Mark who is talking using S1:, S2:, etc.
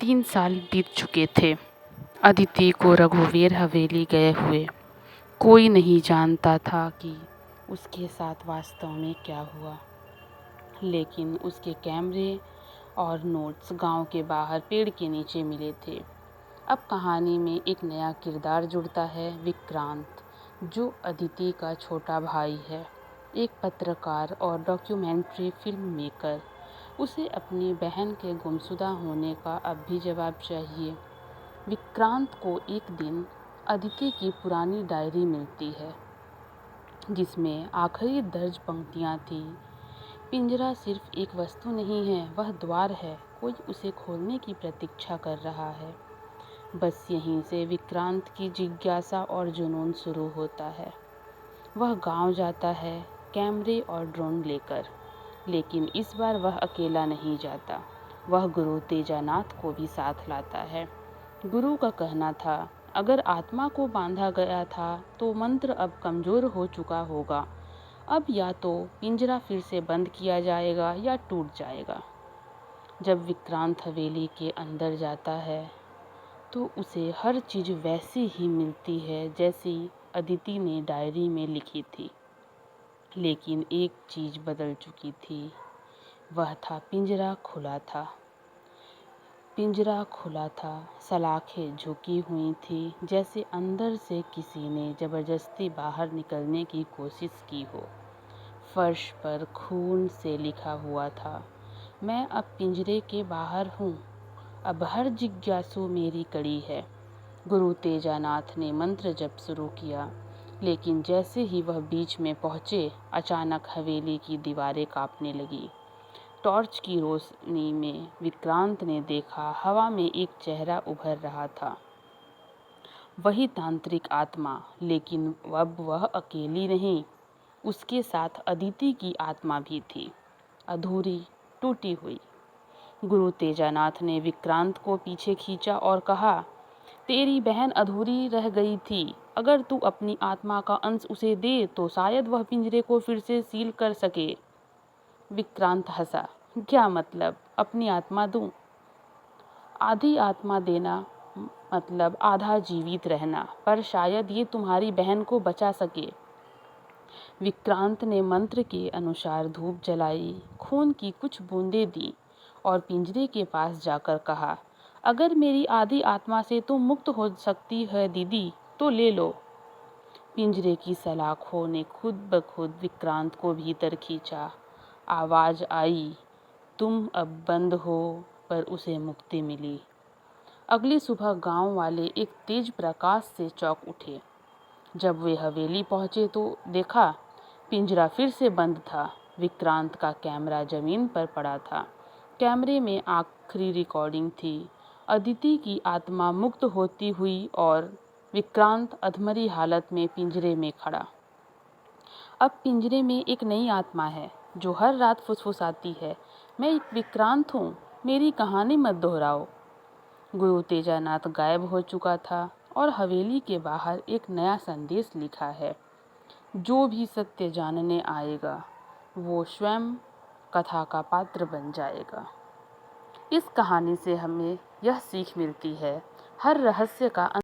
S1: 3 साल बीत चुके थे अदिति को रघुवीर हवेली गए हुए। कोई नहीं जानता था कि उसके साथ वास्तव में क्या हुआ, लेकिन उसके कैमरे और नोट्स गांव के बाहर पेड़ के नीचे मिले थे। अब कहानी में एक नया किरदार जुड़ता है, विक्रांत, जो अदिति का छोटा भाई है, एक पत्रकार और डॉक्यूमेंट्री फिल्म मेकर। उसे अपनी बहन के गुमशुदा होने का अब भी जवाब चाहिए। विक्रांत को एक दिन अदिति की पुरानी डायरी मिलती है, जिसमें आखिरी दर्ज पंक्तियाँ थी। पिंजरा सिर्फ एक वस्तु नहीं है, वह द्वार है, कोई उसे खोलने की प्रतीक्षा कर रहा है। बस यहीं से विक्रांत की जिज्ञासा और जुनून शुरू होता है। वह गांव जाता है, कैमरे और ड्रोन लेकर, लेकिन इस बार वह अकेला नहीं जाता। वह गुरु तेजानाथ को भी साथ लाता है। गुरु का कहना था, अगर आत्मा को बांधा गया था तो मंत्र अब कमज़ोर हो चुका होगा। अब या तो पिंजरा फिर से बंद किया जाएगा या टूट जाएगा। जब विक्रांत हवेली के अंदर जाता है तो उसे हर चीज़ वैसी ही मिलती है जैसी अदिति ने डायरी में लिखी थी, लेकिन एक चीज़ बदल चुकी थी। वह था पिंजरा खुला था। पिंजरा खुला था, सलाखें झुकी हुई थी, जैसे अंदर से किसी ने ज़बरदस्ती बाहर निकलने की कोशिश की हो। फर्श पर खून से लिखा हुआ था, मैं अब पिंजरे के बाहर हूँ, अब हर जिज्ञासु मेरी कड़ी है। गुरु तेजानाथ ने मंत्र जप शुरू किया, लेकिन जैसे ही वह बीच में पहुँचे, अचानक हवेली की दीवारें कांपने लगी। टॉर्च की रोशनी में विक्रांत ने देखा, हवा में एक चेहरा उभर रहा था। वही तांत्रिक आत्मा, लेकिन अब वह अकेली नहीं, उसके साथ अदिति की आत्मा भी थी, अधूरी, टूटी हुई। गुरु तेजानाथ ने विक्रांत को पीछे खींचा और कहा, तेरी बहन अधूरी रह गई थी। अगर तू अपनी आत्मा का अंश उसे दे तो शायद वह पिंजरे को फिर से सील कर सके। विक्रांत हंसा, क्या मतलब, अपनी आत्मा दूं? आधी आत्मा देना मतलब आधा जीवित रहना, पर शायद ये तुम्हारी बहन को बचा सके। विक्रांत ने मंत्र के अनुसार धूप जलाई, खून की कुछ बूंदें दी और पिंजरे के पास जाकर कहा, अगर मेरी आधी आत्मा से तुम मुक्त हो सकती है दीदी, तो ले लो। पिंजरे की सलाखों ने खुद ब खुद विक्रांत को भीतर खींचा। आवाज़ आई, तुम अब बंद हो, पर उसे मुक्ति मिली। अगली सुबह गांव वाले एक तेज प्रकाश से चौंक उठे। जब वे हवेली पहुंचे तो देखा, पिंजरा फिर से बंद था। विक्रांत का कैमरा जमीन पर पड़ा था। कैमरे में आखिरी रिकॉर्डिंग थी, अदिति की आत्मा मुक्त होती हुई और विक्रांत अधमरी हालत में पिंजरे में खड़ा। अब पिंजरे में एक नई आत्मा है जो हर रात फुसफुसाती है, मैं एक विक्रांत हूँ, मेरी कहानी मत दोहराओ। गुरु तेजानाथ गायब हो चुका था और हवेली के बाहर एक नया संदेश लिखा है, जो भी सत्य जानने आएगा वो स्वयं कथा का पात्र बन जाएगा। इस कहानी से हमें यह सीख मिलती है, हर रहस्य का